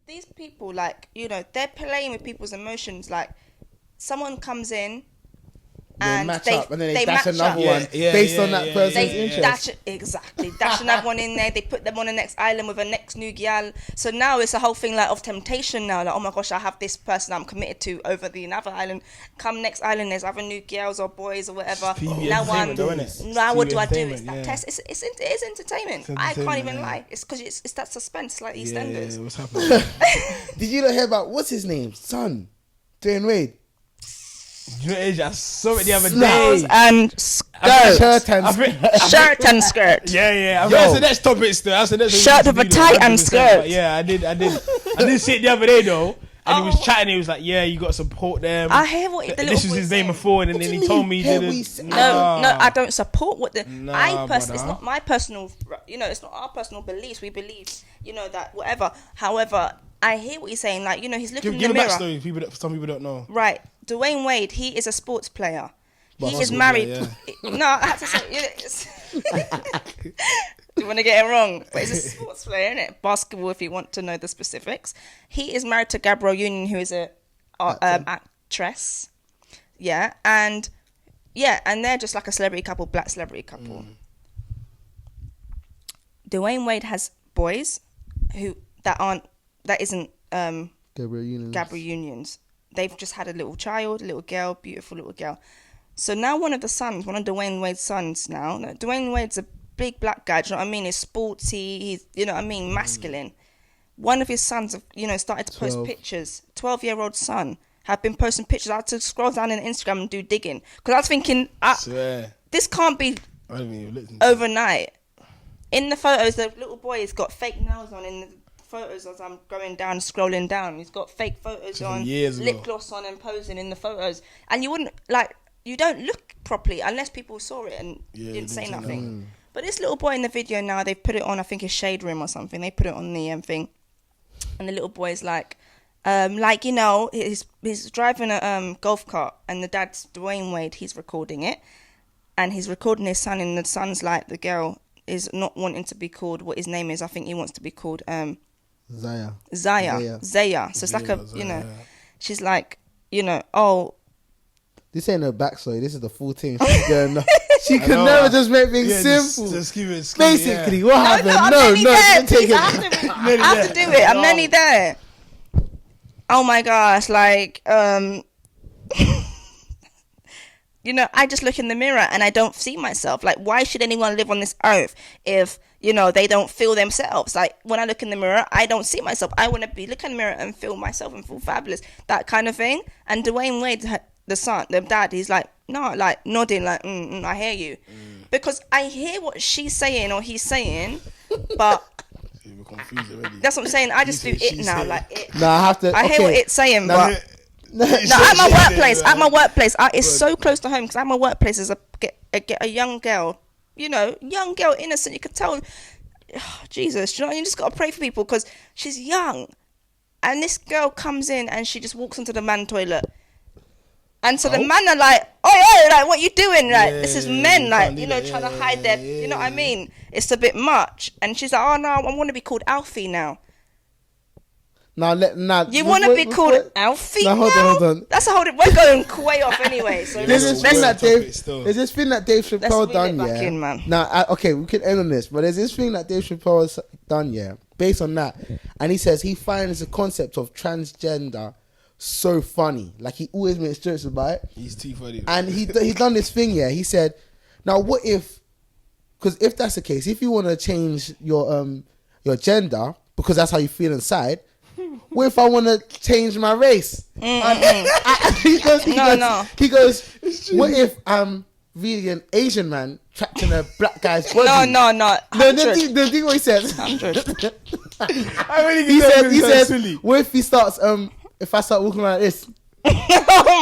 these people, like, you know, they're playing with people's emotions. Like, someone comes in and match up, and then they dash match another up. one based on that person's interest. Dash another one in there. They put them on the next island with a next new gal. So now it's a whole thing like of temptation now. Like, oh my gosh, I have this person I'm committed to over the another island. Come next island, there's other new girls or boys or whatever. Now what do I do? It's that test. It is entertainment. I can't even lie. It's because it's that suspense, like EastEnders. Yeah, what's happening? Did you not hear about what's his name? Son, Dwayne Wade. You know, I saw it the other Smells day. and shirt and skirt. Yeah. That's the next topic still. That's the next shirt with a tie and skirt. Yeah, I did see it the other day though. And he was chatting. He was like, "Yeah, you got to support them." I hear what the little this was his name before, and then he told me he didn't. No, I don't support what the. It's not my personal. You know, it's not our personal beliefs. We believe, you know, that whatever. However, I hear what he's saying. Like, you know, he's looking in the mirror. Give a backstory. Some people don't know. Right, Dwayne Wade. He is a sports player. He is married. No, I had to say. You want to get it wrong, but he's a sports player, isn't it? Basketball, if you want to know the specifics. He is married to Gabrielle Union, who is a actress. Yeah, and they're just like a celebrity couple, black celebrity couple. Dwayne Wade has boys that isn't Gabrielle Unions. They've just had a little child, a little girl, beautiful little girl. So now one of Dwayne Wade's sons now, Dwayne Wade's a big black guy, do you know what I mean? He's sporty, he's, you know what I mean, masculine. One of his sons have, you know, started to post pictures. 12-year-old son have been posting pictures. I had to scroll down in Instagram and do digging. Because I was thinking, this can't be overnight. In the photos, the little boy has got fake nails on in the photos as I'm going down, scrolling down. He's got fake photos on, lip gloss on and posing in the photos. And you wouldn't, like, you don't look properly unless people saw it and didn't say nothing. But this little boy in the video now, they've put it on, I think it's Shade Room or something. They put it on the thing. And the little boy's like, you know, he's driving a golf cart and the dad's Dwayne Wade, he's recording it. And he's recording his son and the son's like, the girl is not wanting to be called what his name is. I think he wants to be called Zaya. So it's like you know, she's like, you know, oh. This ain't no backstory. This is the full thing. She could never just make things simple. Just keep it. Basically, what happened? I have to do it. I'm nearly there. Oh my gosh, like, you know, I just look in the mirror and I don't see myself. Like, why should anyone live on this earth if, you know, they don't feel themselves? Like, when I look in the mirror, I don't see myself. I want to look in the mirror and feel myself and feel fabulous. That kind of thing. And Dwayne Wade, the dad, he's like, no, like nodding, like, I hear you. Because I hear what she's saying or he's saying, but that's what I'm saying. I just do it now, like it. No, I have to. I hear what it's saying, but at my workplace, it's so close to home because at my workplace is a young girl, you know, innocent. You could tell, Jesus, you know, you just got to pray for people because she's young, and this girl comes in and she just walks into the man toilet. And so the men are like, oh, like, what you doing? Like, this is men, like, you know, trying to hide their, you know what I mean? It's a bit much. And she's like, oh, no, I want to be called Alfie now. You want to be called Alfie now? Hold on. That's we're going way off anyway. So there's this thing that Dave Chappelle done, yeah. Man. Now, okay, we can end on this, but there's this thing that Dave Chappelle has done, yeah, based on that. And he says he finds the concept of transgender so funny. Like, he always makes jokes about it. He's too funny. And he's done this thing, yeah. He said, now what if, because if that's the case, if you want to change your gender because that's how you feel inside, what if I want to change my race? He goes, what if I'm really an Asian man trapped in a black guy's body? No. The thing what he says. 100. He said, what if he starts if I start walking around like this? Oh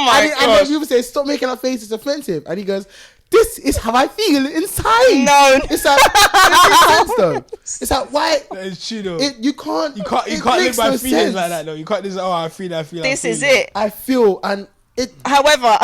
my god! And then people say, stop making that face, it's offensive. And he goes, this is how I feel inside. No. It's like, it makes sense though. It's like, why? It's true though. You can't live by feelings like that though. You can't just, I feel. This is it. I feel, and it. However,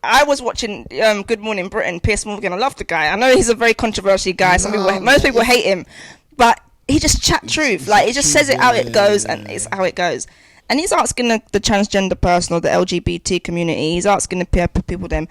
I was watching Good Morning Britain, Piers Morgan. I love the guy. I know he's a very controversial guy. Most people hate him. But he just chat truth. Like, he just says it how it goes, and it's how it goes. And he's asking the transgender person or the LGBT community, he's asking the people them,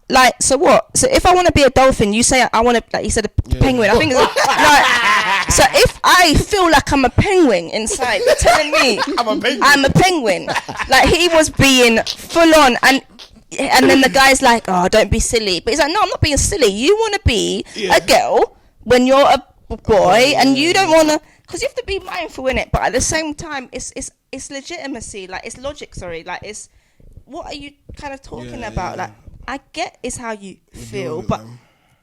like, so what? So if I want to be a dolphin, you say I want to, like he said, a penguin. I think it's like, so if I feel like I'm a penguin inside, you're telling me I'm a penguin. Like, he was being full on, and then the guy's like, oh, don't be silly. But he's like, no, I'm not being silly. You want to be a girl when you're a boy, and you don't want to, because you have to be mindful in it. But at the same time, it's legitimacy, like, it's logic. Sorry, like, it's, what are you kind of talking about? Like, I get it's how you feel, but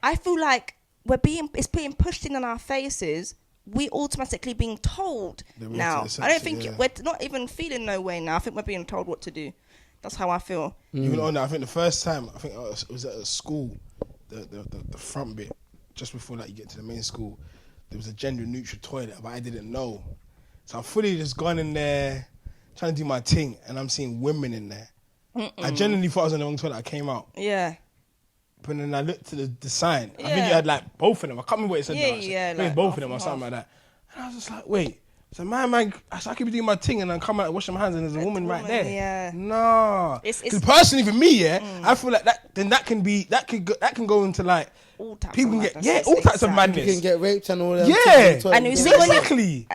I feel like it's being pushed in on our faces. We automatically being told now. I don't think we're not even feeling no way now. I think we're being told what to do. That's how I feel. Even on that, I think the first time, I think it was at a school, the front bit, just before like you get to the main school, there was a gender neutral toilet, but I didn't know. So I'm fully just gone in there, trying to do my thing, and I'm seeing women in there. I genuinely thought I was on the wrong toilet. I came out. Yeah. But then I looked to the sign. I think you had like both of them. I can't remember what it said. I think both of them or something like that. And I was just like, wait. So man, I could be doing my thing and then come out and wash my hands and there's a woman right there. Yeah. No. Because personally for me, I feel like that can go into like all types people of can get all types of madness. You can get raped and all that. Yeah. And you see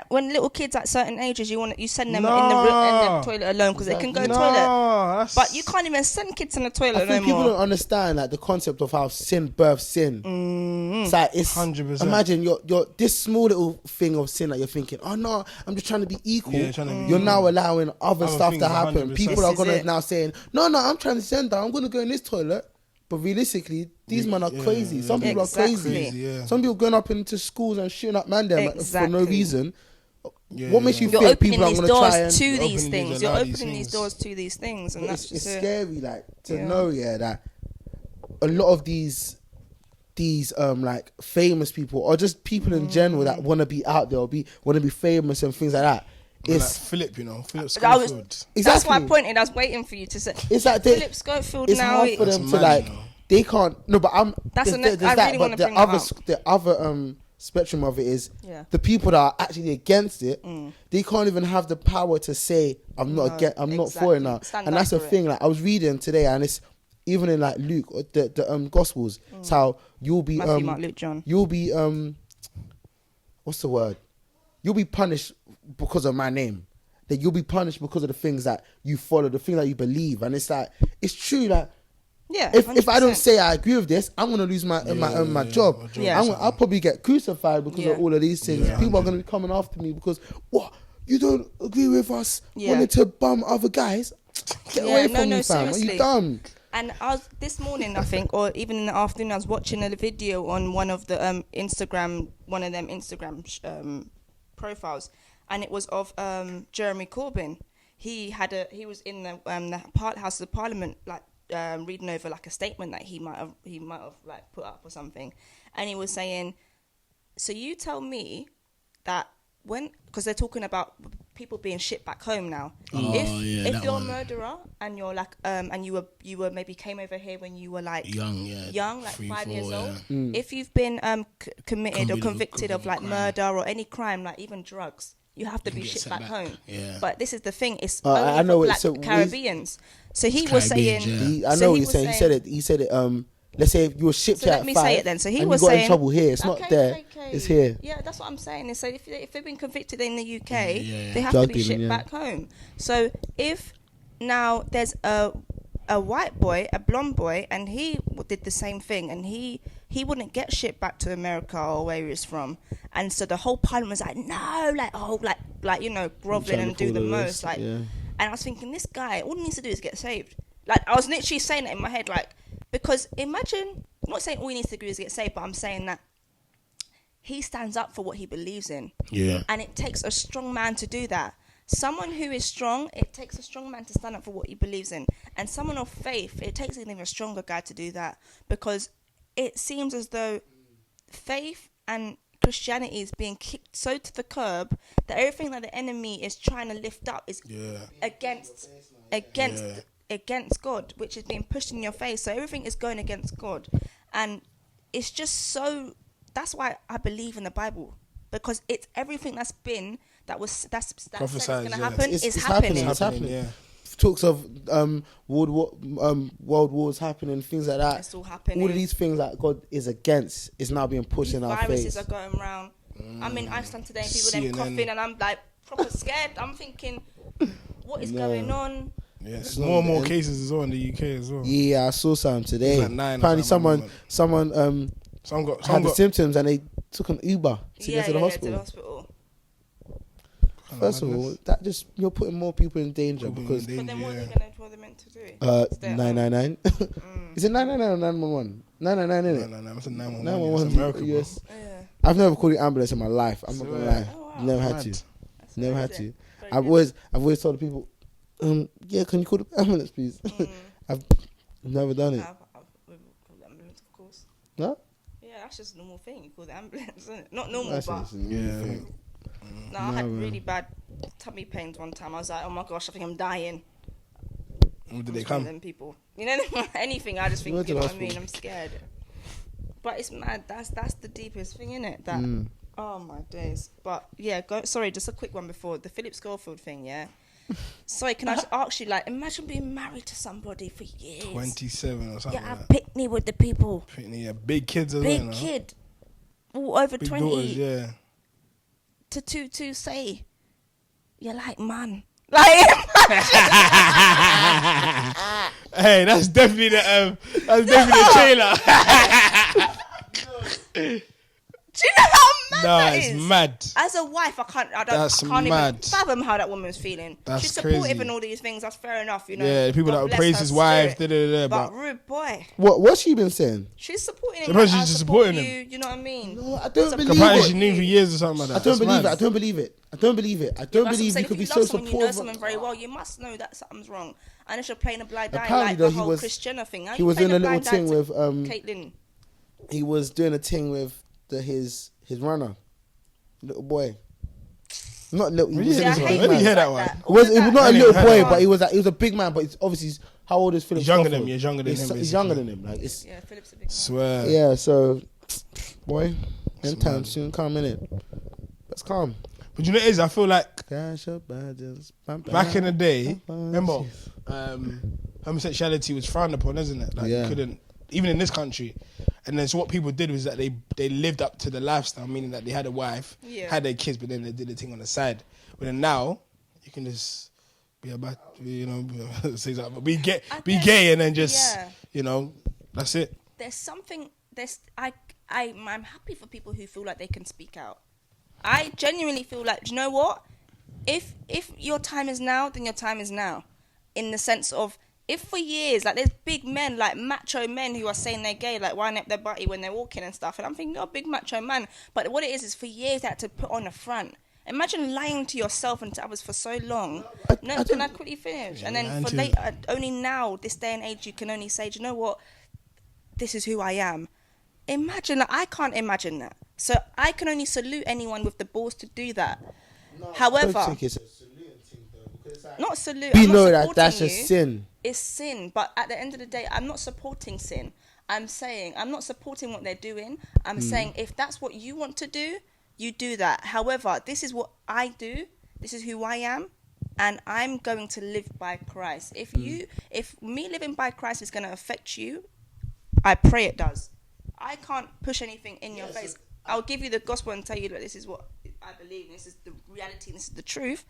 when little kids at certain ages, you send them in the toilet alone because they can go toilet. But you can't even send kids in the toilet no more. People don't understand like the concept of how sin births sin. It's like, it's 100%. Imagine you're this small little thing of sin that you're thinking, oh no, I'm just trying to be equal. You're now allowing other stuff to happen. 100%. People are gonna now saying, no, I'm transgender. I'm gonna go in this toilet. But realistically, these men are crazy. Some people are crazy. Some people going up into schools and shooting up man there for no reason. What makes you think people are going to try and to these things? You're opening these doors to these things, and that's it's scary. Like to know, that a lot of these like famous people or just people in general that want to be out there or want to be famous and things like that. It's like Philip, Philip Schofield. Exactly. That's why I pointed. I was waiting for you to say. It's like Philip Schofield. It's now hard for them to like. They can't. No, but I'm. That's I really want to bring that up. The other spectrum of it is the people that are actually against it. They can't even have the power to say I'm not against. I'm not for it now. And that's the thing. Like I was reading today, and it's even in like Luke, the Gospels. It's how you'll be Matthew, Mark, Luke, John. You'll be what's the word? You'll be punished because of my name. That you'll be punished because of the things that you follow, the things that you believe, and it's like it's true that. Yeah. If I don't say I agree with this, I'm gonna lose my job. I'll probably get crucified because of all of these things. People are gonna be coming after me because what you don't agree with us wanting to bum other guys. Get away from me, fam. Are you dumb? And I was this morning, I think, or even in the afternoon, I was watching a video on one of the Instagram profiles, and it was of Jeremy Corbyn. He was in the House of Parliament, like reading over like a statement that he might have like put up or something, and he was saying, so you tell me that because they're talking about people being shipped back home now. If you're a murderer and you're like and you were maybe came over here when you were like young, like 5 years old. If you've been committed or convicted of like murder or any crime, like even drugs, you have to be shipped back home. But this is the thing, it's only for Black Caribbeans. So he was saying, I know what he's saying. He said it. Let's say if you were shipped here at 5, let me say it then. So he was saying, got in trouble here. It's not there. It's here. Yeah, that's what I'm saying. So if they've been convicted in the UK, they have to be shipped back home. So if now there's a white boy, a blonde boy, and he did the same thing, and he wouldn't get shipped back to America or where he was from, and so the whole parliament was like, no, like groveling and do the most, like. And I was thinking, this guy, all he needs to do is get saved. Like I was literally saying it in my head, like. Because imagine, I'm not saying all he needs to do is get saved, but I'm saying that he stands up for what he believes in. Yeah. And it takes a strong man to do that. Someone who is strong, it takes a strong man to stand up for what he believes in. And someone of faith, it takes an even stronger guy to do that. Because it seems as though faith and Christianity is being kicked so to the curb that everything that the enemy is trying to lift up is against God, which is being pushed in your face. So everything is going against God, and it's just so. That's why I believe in the Bible. because it's everything that's said is Prophesied, going to yeah. happen It's happening. It's happening. Yeah. Talks of world wars happening, things like that. It's all happening. All of these things that God is against is now being pushed in our face. Viruses are going around. I'm in Iceland today, and people then coughing, and I'm like proper scared. I'm thinking, what is going on? Yes, more and more cases as well in the UK as well. Yeah, I saw some today. Like 9 Apparently, someone had the got symptoms and they took an Uber to get to the hospital. To the hospital. First of all, that just you're putting more people in danger because. But then what are they meant to do? 999. Is it 999 or 911? 999, isn't it? No, it's a 911. 911 It's America, bro. US. Yeah. I've never called an ambulance in my life. I'm not gonna lie. Oh, wow. Never had Mad. to. Never had to. Very I've good. always told the people, yeah, can you call the ambulance, please? I've never done it. I've called the ambulance, of course. No? Yeah, that's just a normal thing. You call the ambulance, isn't it? Not normal, That's but just a new thing. no, I had really bad tummy pains one time. I was like, oh my gosh, I think I'm dying. When did they It's one of come? them people, you know, anything. I just think, went you to know the what I mean. hospital. I'm scared. But it's mad. That's the deepest thing, isn't it? That oh my days. But yeah, sorry, just a quick one before the Philip Schofield thing. Yeah. Sorry, can I just ask you, like, imagine being married to somebody for years. 27 or something. Yeah, I like that. picnic with the people. Yeah, big kids as well. Big kid, all over Big 20. daughters, yeah. To say, you're like, man. Like, Hey, that's definitely the trailer. do you know how mad Nah, that it's is? mad. As a wife, I can't That's even mad. fathom how that woman's feeling. That's She's supportive crazy. in all these things. That's fair enough, you know. Yeah, the people God that would bless praise her his wife, spirit. But but rude boy, What's she been saying? she's supporting him. Suppose Like, she's I just support supporting you. You know what I mean? No, I don't believe apparently it. she knew for years or something like that. I don't That's believe it. mad. I don't believe it. I don't believe it. I don't That's what I'm believe saying. you could If be you so love someone, you know supportive. someone very well, you must know that something's wrong. And if you're playing a blind eye, Apparently, like though, the he whole was- Kris Jenner thing. How He you was playing doing a little blind eye thing to with Caitlyn. he was doing a thing with his runner, little boy. Not little. He Really? was Yeah, I a hate big Let me man. hear that like one. that. It was All of not a I little didn't boy, hear but he was a big man. But it's obviously how old is Philip? He's younger than Schofield? him. You're younger than him. He's younger than him. Like it's Yeah, Philip's a big man. Swear. yeah. So boy, It's end time mad. soon come in it. Let's calm. But you know what it is? I feel like Cash up, badges, back in the day, remember, homosexuality was frowned upon, isn't it? Like Yeah. you couldn't, even in this country. And then so what people did was that they lived up to the lifestyle, meaning that they had a wife, had their kids, but then they did the thing on the side. But then now, you can just be about, you know, say something, but be gay, and then just, you know, that's it. There's something. I'm happy for people who feel like they can speak out. I genuinely feel like, do you know what? If your time is now, then your time is now. In the sense of, if for years, like there's big men, like macho men who are saying they're gay, like winding up their butty when they're walking and stuff, and I'm thinking, oh, big macho man. But what it is for years they had to put on a front. Imagine lying to yourself and to others for so long. Can I quickly finish? And then for later, only now, this day and age, you can only say, do you know what? This is who I am. Imagine, like, I can't imagine that. So I can only salute anyone with the balls to do that. However, I don't think it's a saluting thing though, because it's like, not salute. we I'm not know that supporting that's you. a sin. It's sin, but at the end of the day, I'm not supporting sin. I'm saying I'm not supporting what they're doing. I'm saying if that's what you want to do, you do that. However, this is what I do. This is who I am, and I'm going to live by Christ. If me living by Christ is going to affect you, I pray it does. I can't push anything in your face. I'll give you the gospel and tell you that this is what I believe, and this is the reality, and this is the truth.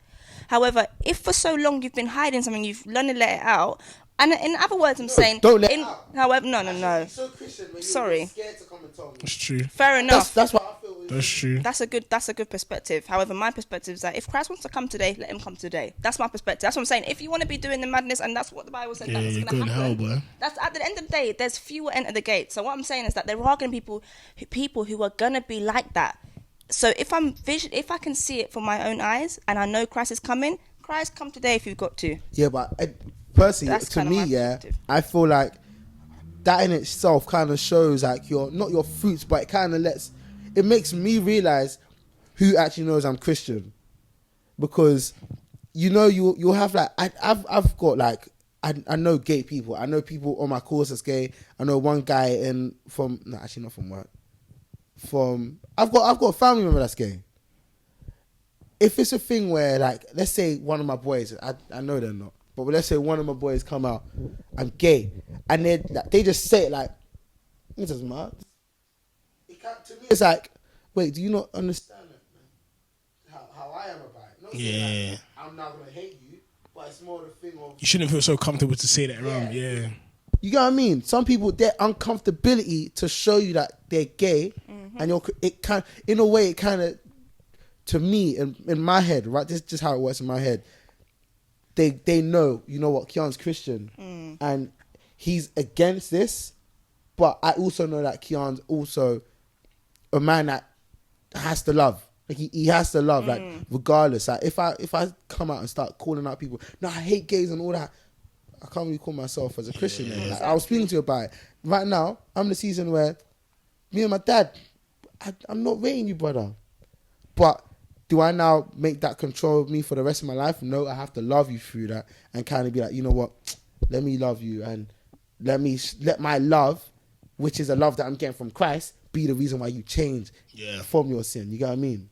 However, if for so long you've been hiding something, you've learned to let it out. And in other words, I'm saying, don't let it out. However, no. So Christian, when Sorry. you're scared to come and tell me. That's true. Fair enough. That's what I feel. That's true. That's a good perspective. However, my perspective is that if Christ wants to come today, let him come today. That's my perspective. That's what I'm saying. If you want to be doing the madness, and that's what the Bible said, Yeah, that's you're going to going happen. hell, boy. That's at the end of the day. There's fewer enter the gate. So what I'm saying is that there are going to be people who are going to be like that. So if I can see it from my own eyes, and I know Christ is coming, Christ, come today if you've got to. Yeah, but personally, That's to kinda me, my yeah, perspective. I feel like that in itself kind of shows like not your fruits, but it makes me realize who actually knows I'm Christian, because you know you'll have like I've got like I know gay people. I know people on my course that's gay. I know one guy actually not from work. I've got a family member that's gay. if it's a thing where, like, let's say one of my boys, I know they're not, but let's say one of my boys come out, I'm gay, and they just say it like, it doesn't matter. To me, it's like, wait, do you not understand that, man? How I am about it? Not saying like, I'm not gonna hate you, but it's more the thing of, you shouldn't feel so comfortable to say that around. Yeah. You get what I mean? Some people, their uncomfortability to show you that they're gay, and in a way, it kind of, to me, in my head, right? This is just how it works in my head. They know, you know what, Keon's Christian, and he's against this, but I also know that Keon's also a man that has to love. Like he has to love, like, regardless. Like if I come out and start calling out people, no, I hate gays and all that, I can't really call myself as a Christian. Like, exactly. I was speaking to you about it. Right now, I'm in the season where me and my dad, I'm not rating you, brother. But do I now make that control of me for the rest of my life? No, I have to love you through that and kind of be like, you know what? Let me love you and let my love, which is a love that I'm getting from Christ, be the reason why you change from your sin. You get what I mean?